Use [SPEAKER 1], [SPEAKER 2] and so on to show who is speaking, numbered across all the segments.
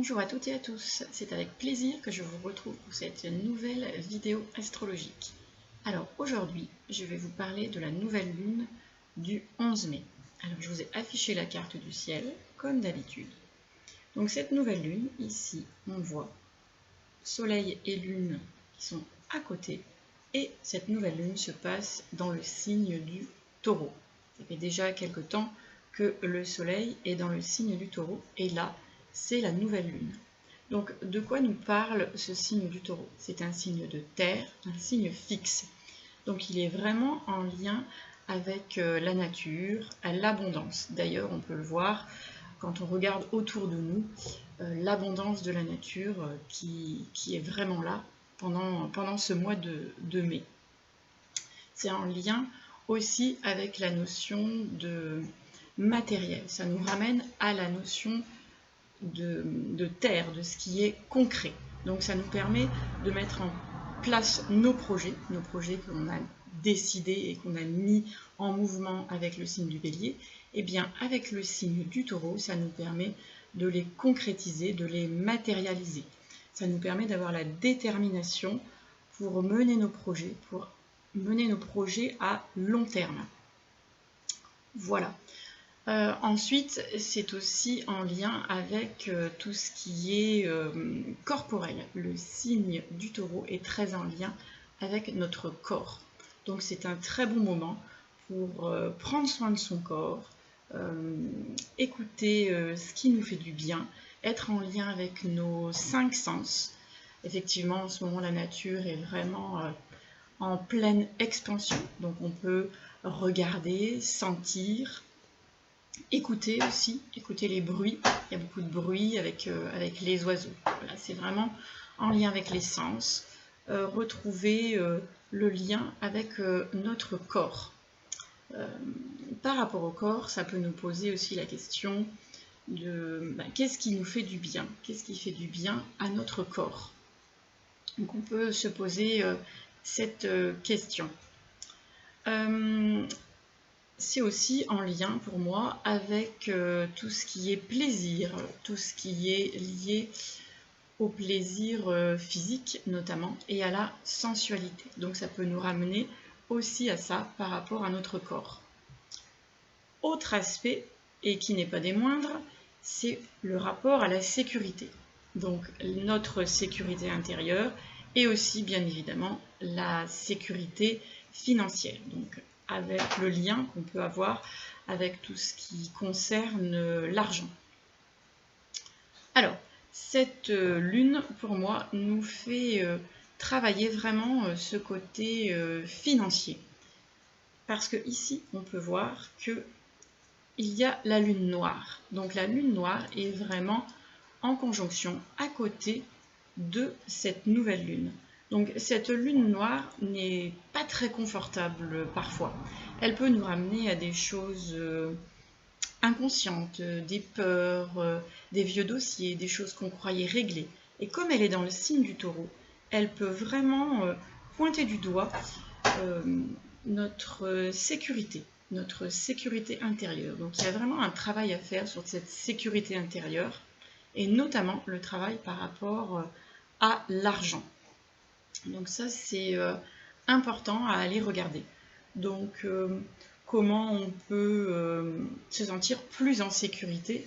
[SPEAKER 1] Bonjour à toutes et à tous, c'est avec plaisir que je vous retrouve pour cette nouvelle vidéo astrologique. Alors aujourd'hui, je vais vous parler de la nouvelle lune du 11 mai. Alors je vous ai affiché la carte du ciel, comme d'habitude. Donc cette nouvelle lune, ici, on voit Soleil et Lune qui sont à côté, et cette nouvelle lune se passe dans le signe du Taureau. Ça fait déjà quelque temps que le Soleil est dans le signe du Taureau, et là, c'est la nouvelle lune. Donc, de quoi nous parle ce signe du Taureau? C'est un signe de terre, un signe fixe. Donc, il est vraiment en lien avec la nature, l'abondance. D'ailleurs, on peut le voir quand on regarde autour de nous, l'abondance de la nature qui est vraiment là pendant ce mois de mai. C'est en lien aussi avec la notion de matériel. Ça nous ramène à la notion de terre, de ce qui est concret. Donc ça nous permet de mettre en place nos projets qu'on a décidés et qu'on a mis en mouvement avec le signe du Bélier. Et bien avec le signe du Taureau, ça nous permet de les concrétiser, de les matérialiser. Ça nous permet d'avoir la détermination pour mener nos projets à long terme. Voilà. Ensuite, c'est aussi en lien avec tout ce qui est corporel. Le signe du Taureau est très en lien avec notre corps. Donc c'est un très bon moment pour prendre soin de son corps, écouter ce qui nous fait du bien, être en lien avec nos 5 sens. Effectivement, en ce moment, la nature est vraiment en pleine expansion. Donc on peut regarder, sentir, écouter aussi, écouter les bruits. Il y a beaucoup de bruit avec les oiseaux. Voilà, c'est vraiment en lien avec les sens. Retrouver le lien avec notre corps. Par rapport au corps, ça peut nous poser aussi la question de qu'est-ce qui nous fait du bien? Qu'est-ce qui fait du bien à notre corps? Donc on peut se poser cette question. C'est aussi en lien pour moi avec tout ce qui est plaisir, tout ce qui est lié au plaisir physique notamment et à la sensualité. Donc ça peut nous ramener aussi à ça par rapport à notre corps. Autre aspect, et qui n'est pas des moindres, c'est le rapport à la sécurité. Donc notre sécurité intérieure et aussi bien évidemment la sécurité financière. Donc avec le lien qu'on peut avoir avec tout ce qui concerne l'argent. Alors, cette lune, pour moi, nous fait travailler vraiment ce côté financier. Parce que ici, on peut voir qu'il y a la lune noire. Donc la lune noire est vraiment en conjonction à côté de cette nouvelle lune. Donc cette lune noire n'est pas très confortable parfois. Elle peut nous ramener à des choses inconscientes, des peurs, des vieux dossiers, des choses qu'on croyait réglées. Et comme elle est dans le signe du Taureau, elle peut vraiment pointer du doigt notre sécurité intérieure. Donc il y a vraiment un travail à faire sur cette sécurité intérieure, et notamment le travail par rapport à l'argent. Donc ça, c'est important à aller regarder. Donc comment on peut se sentir plus en sécurité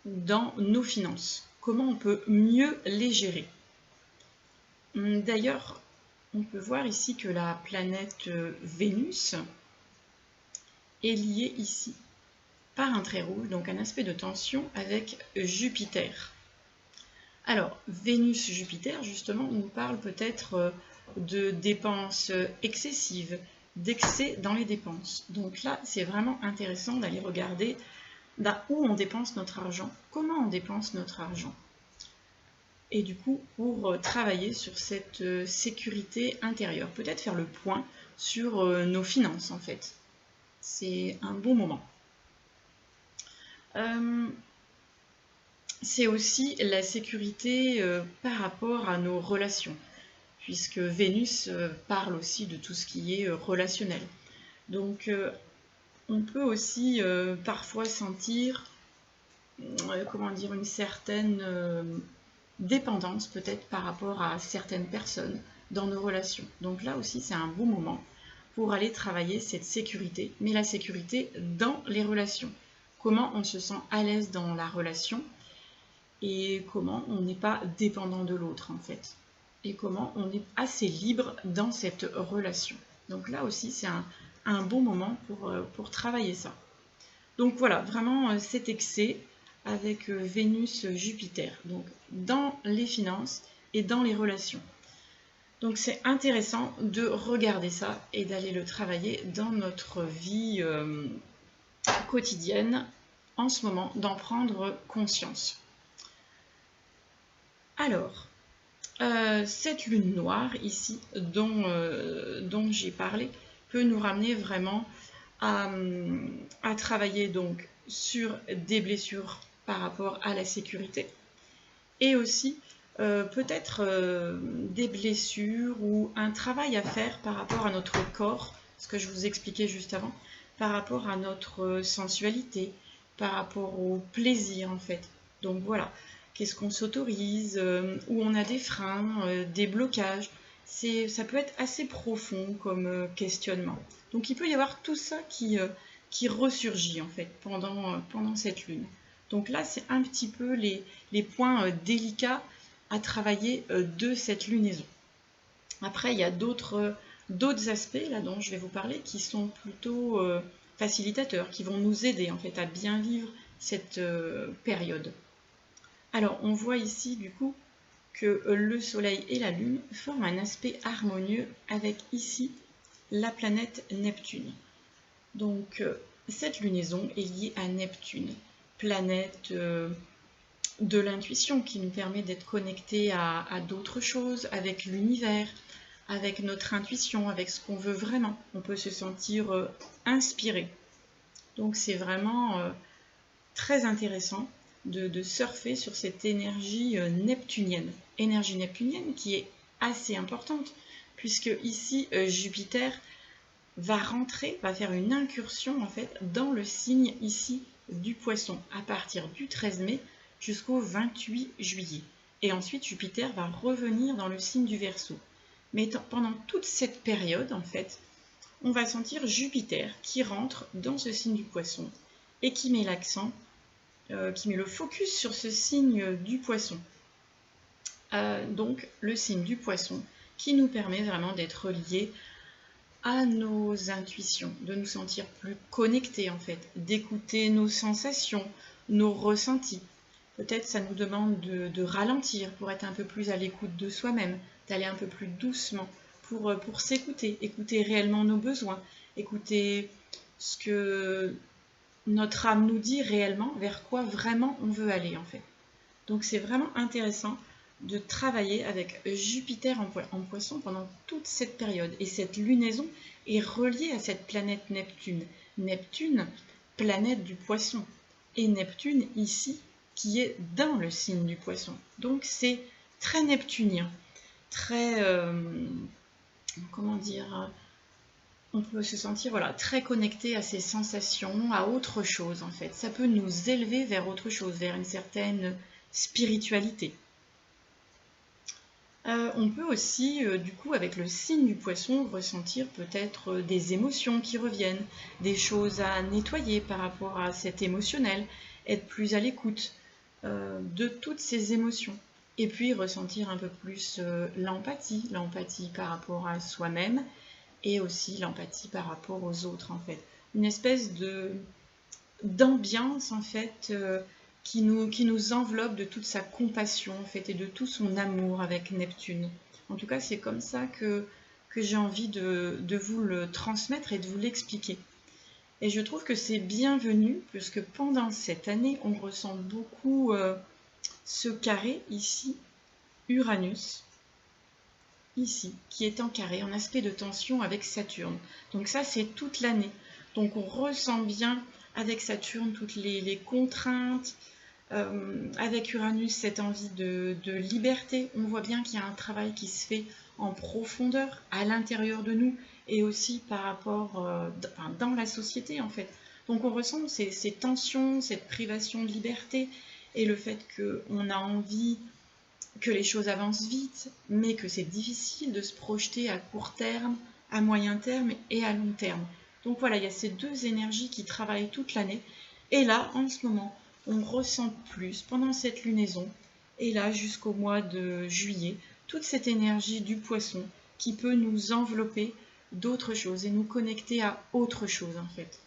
[SPEAKER 1] dans nos finances? Comment on peut mieux les gérer? D'ailleurs, on peut voir ici que la planète Vénus est liée ici par un trait rouge, donc un aspect de tension avec Jupiter. Alors, Vénus-Jupiter, justement, nous parle peut-être de dépenses excessives, d'excès dans les dépenses. Donc là, c'est vraiment intéressant d'aller regarder où on dépense notre argent, comment on dépense notre argent. Et du coup, pour travailler sur cette sécurité intérieure, peut-être faire le point sur nos finances, en fait. C'est un bon moment. C'est aussi la sécurité par rapport à nos relations, puisque Vénus parle aussi de tout ce qui est relationnel. Donc on peut aussi parfois sentir comment dire, une certaine dépendance peut-être par rapport à certaines personnes dans nos relations. Donc là aussi, c'est un bon moment pour aller travailler cette sécurité, mais la sécurité dans les relations. Comment on se sent à l'aise dans la relation et comment on n'est pas dépendant de l'autre en fait. Et comment on est assez libre dans cette relation. Donc là aussi, c'est un bon moment pour travailler ça. Donc voilà, vraiment cet excès avec Vénus-Jupiter, donc dans les finances et dans les relations. Donc c'est intéressant de regarder ça et d'aller le travailler dans notre vie quotidienne en ce moment, d'en prendre conscience. Alors, cette lune noire ici dont j'ai parlé peut nous ramener vraiment à travailler donc sur des blessures par rapport à la sécurité et aussi peut-être des blessures ou un travail à faire par rapport à notre corps, ce que je vous expliquais juste avant, par rapport à notre sensualité, par rapport au plaisir en fait. Donc voilà, qu'est-ce qu'on s'autorise, où on a des freins, des blocages. Ça peut être assez profond comme questionnement. Donc il peut y avoir tout ça qui ressurgit en fait pendant cette lune. Donc là, c'est un petit peu les points délicats à travailler de cette lunaison. Après, il y a d'autres aspects là dont je vais vous parler qui sont plutôt facilitateurs, qui vont nous aider en fait à bien vivre cette période. Alors, on voit ici du coup que le Soleil et la Lune forment un aspect harmonieux avec ici la planète Neptune. Donc, cette lunaison est liée à Neptune, planète de l'intuition qui nous permet d'être connectés à d'autres choses, avec l'univers, avec notre intuition, avec ce qu'on veut vraiment. On peut se sentir inspiré. Donc c'est vraiment très intéressant de surfer sur cette énergie neptunienne. Énergie neptunienne qui est assez importante, puisque ici Jupiter va faire une incursion en fait dans le signe ici du Poisson à partir du 13 mai jusqu'au 28 juillet. Et ensuite Jupiter va revenir dans le signe du Verseau. Mais pendant toute cette période en fait, on va sentir Jupiter qui rentre dans ce signe du Poisson et qui met l'accent, qui met le focus sur ce signe du Poisson. Donc le signe du Poisson qui nous permet vraiment d'être liés à nos intuitions, de nous sentir plus connectés en fait, d'écouter nos sensations, nos ressentis. Peut-être ça nous demande de ralentir pour être un peu plus à l'écoute de soi-même, d'aller un peu plus doucement pour s'écouter, écouter réellement nos besoins, écouter ce que notre âme nous dit réellement, vers quoi vraiment on veut aller en fait. Donc c'est vraiment intéressant de travailler avec Jupiter en Poisson pendant toute cette période. Et cette lunaison est reliée à cette planète Neptune. Neptune, planète du Poisson. Et Neptune ici, qui est dans le signe du Poisson. Donc c'est très neptunien, très... comment dire, on peut se sentir voilà, très connecté à ses sensations, à autre chose en fait. Ça peut nous élever vers autre chose, vers une certaine spiritualité. On peut aussi, du coup, avec le signe du Poisson, ressentir peut-être des émotions qui reviennent, des choses à nettoyer par rapport à cet émotionnel, être plus à l'écoute de toutes ces émotions. Et puis ressentir un peu plus l'empathie par rapport à soi-même et aussi l'empathie par rapport aux autres, en fait. Une espèce d'ambiance, en fait, qui nous enveloppe de toute sa compassion en fait, et de tout son amour avec Neptune. En tout cas, c'est comme ça que j'ai envie de vous le transmettre et de vous l'expliquer. Et je trouve que c'est bienvenu, puisque pendant cette année, on ressent beaucoup ce carré ici, Uranus, ici, qui est en carré, en aspect de tension avec Saturne. Donc ça, c'est toute l'année. Donc on ressent bien avec Saturne toutes les contraintes, avec Uranus cette envie de liberté. On voit bien qu'il y a un travail qui se fait en profondeur à l'intérieur de nous et aussi par rapport dans la société en fait. Donc on ressent ces tensions, cette privation de liberté et le fait qu'on a envie que les choses avancent vite, mais que c'est difficile de se projeter à court terme, à moyen terme et à long terme. Donc voilà, il y a ces deux énergies qui travaillent toute l'année. Et là, en ce moment, on ressent plus pendant cette lunaison, et là jusqu'au mois de juillet, toute cette énergie du poisson qui peut nous envelopper d'autres choses et nous connecter à autre chose en fait.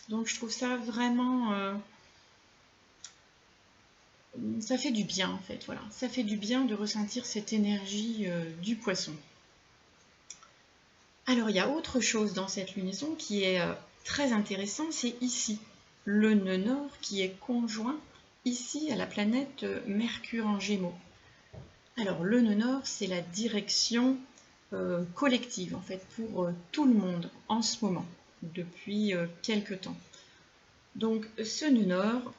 [SPEAKER 1] Donc je trouve ça vraiment... ça fait du bien en fait, voilà. Ça fait du bien de ressentir cette énergie du poisson. Alors il y a autre chose dans cette lunaison qui est très intéressant, c'est ici, le nœud nord qui est conjoint ici à la planète Mercure en Gémeaux. Alors le nœud nord, c'est la direction collective en fait pour tout le monde en ce moment, depuis quelque temps. Donc ce nœud nord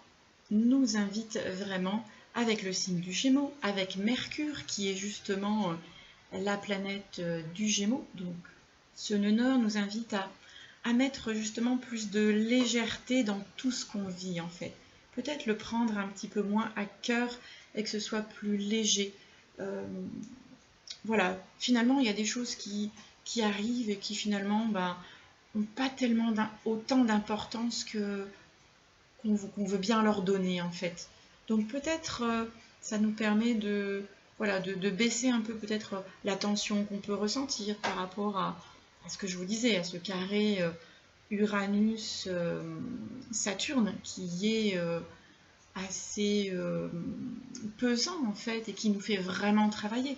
[SPEAKER 1] nous invite vraiment avec le signe du Gémeaux, avec Mercure qui est justement la planète du Gémeaux. Donc ce nœud nord nous invite à mettre justement plus de légèreté dans tout ce qu'on vit en fait. Peut-être le prendre un petit peu moins à cœur et que ce soit plus léger. Voilà, finalement il y a des choses qui arrivent et qui finalement n'ont pas tellement autant d'importance qu'on veut bien leur donner en fait. Donc peut-être ça nous permet de baisser un peu peut-être la tension qu'on peut ressentir par rapport à ce que je vous disais, à ce carré Uranus-Saturne qui est assez pesant en fait et qui nous fait vraiment travailler.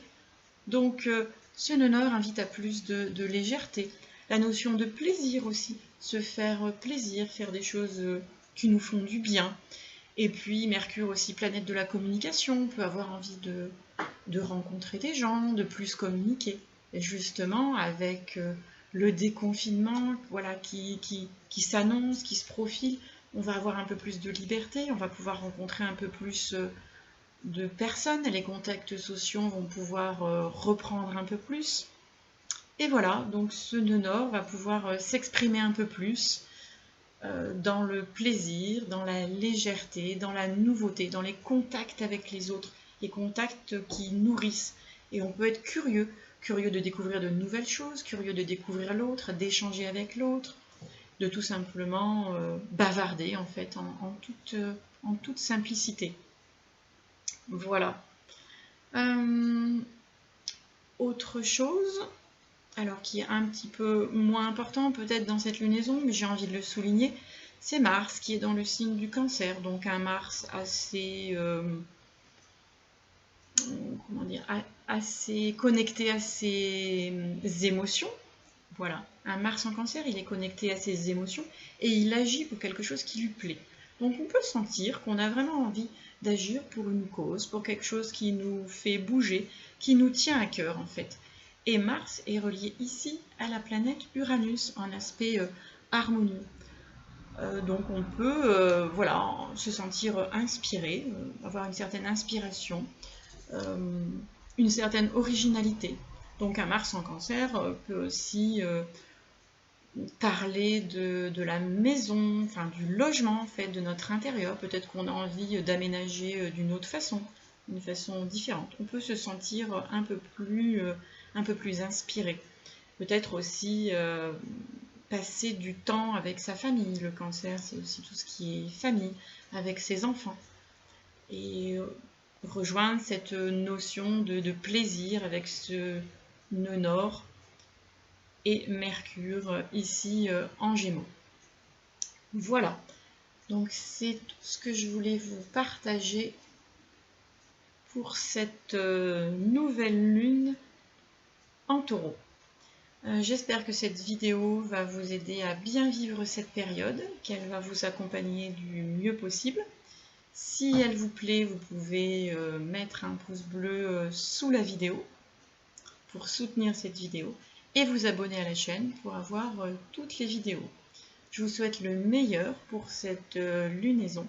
[SPEAKER 1] Donc ce nœud nord invite à plus de légèreté, la notion de plaisir aussi, se faire plaisir, faire des choses qui nous font du bien. Et puis Mercure aussi, planète de la communication, on peut avoir envie de rencontrer des gens, de plus communiquer. Et justement avec le déconfinement voilà, qui s'annonce, qui se profile, on va avoir un peu plus de liberté, on va pouvoir rencontrer un peu plus de personnes, les contacts sociaux vont pouvoir reprendre un peu plus. Et voilà, donc ce nœud nord va pouvoir s'exprimer un peu plus dans le plaisir, dans la légèreté, dans la nouveauté, dans les contacts avec les autres, les contacts qui nourrissent. Et on peut être curieux de découvrir de nouvelles choses, curieux de découvrir l'autre, d'échanger avec l'autre, de tout simplement bavarder en fait en toute simplicité. Voilà. Autre chose, alors qui est un petit peu moins important peut-être dans cette lunaison, mais j'ai envie de le souligner, c'est Mars qui est dans le signe du Cancer, donc un Mars assez, assez connecté à ses émotions. Voilà, un Mars en Cancer, il est connecté à ses émotions et il agit pour quelque chose qui lui plaît. Donc on peut sentir qu'on a vraiment envie d'agir pour une cause, pour quelque chose qui nous fait bouger, qui nous tient à cœur en fait. Et Mars est relié ici à la planète Uranus en aspect harmonieux. Donc on peut se sentir inspiré, avoir une certaine inspiration, une certaine originalité. Donc un Mars en Cancer peut aussi parler de la maison, enfin du logement en fait, de notre intérieur. Peut-être qu'on a envie d'aménager d'une autre façon, d'une façon différente. On peut se sentir un peu plus inspiré. Peut-être aussi passer du temps avec sa famille. Le Cancer, c'est aussi tout ce qui est famille, avec ses enfants. Et rejoindre cette notion de plaisir avec ce nœud nord et Mercure ici en Gémeaux. Voilà, donc c'est tout ce que je voulais vous partager pour cette nouvelle lune en Taureau. J'espère que cette vidéo va vous aider à bien vivre cette période, qu'elle va vous accompagner du mieux possible. Si elle vous plaît, vous pouvez mettre un pouce bleu sous la vidéo pour soutenir cette vidéo et vous abonner à la chaîne pour avoir toutes les vidéos. Je vous souhaite le meilleur pour cette lunaison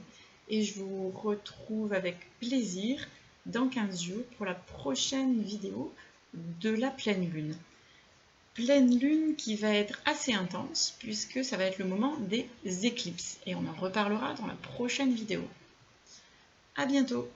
[SPEAKER 1] et je vous retrouve avec plaisir dans 15 jours pour la prochaine vidéo de la pleine lune. pleine lune qui va être assez intense puisque ça va être le moment des éclipses et on en reparlera dans la prochaine vidéo. À bientôt!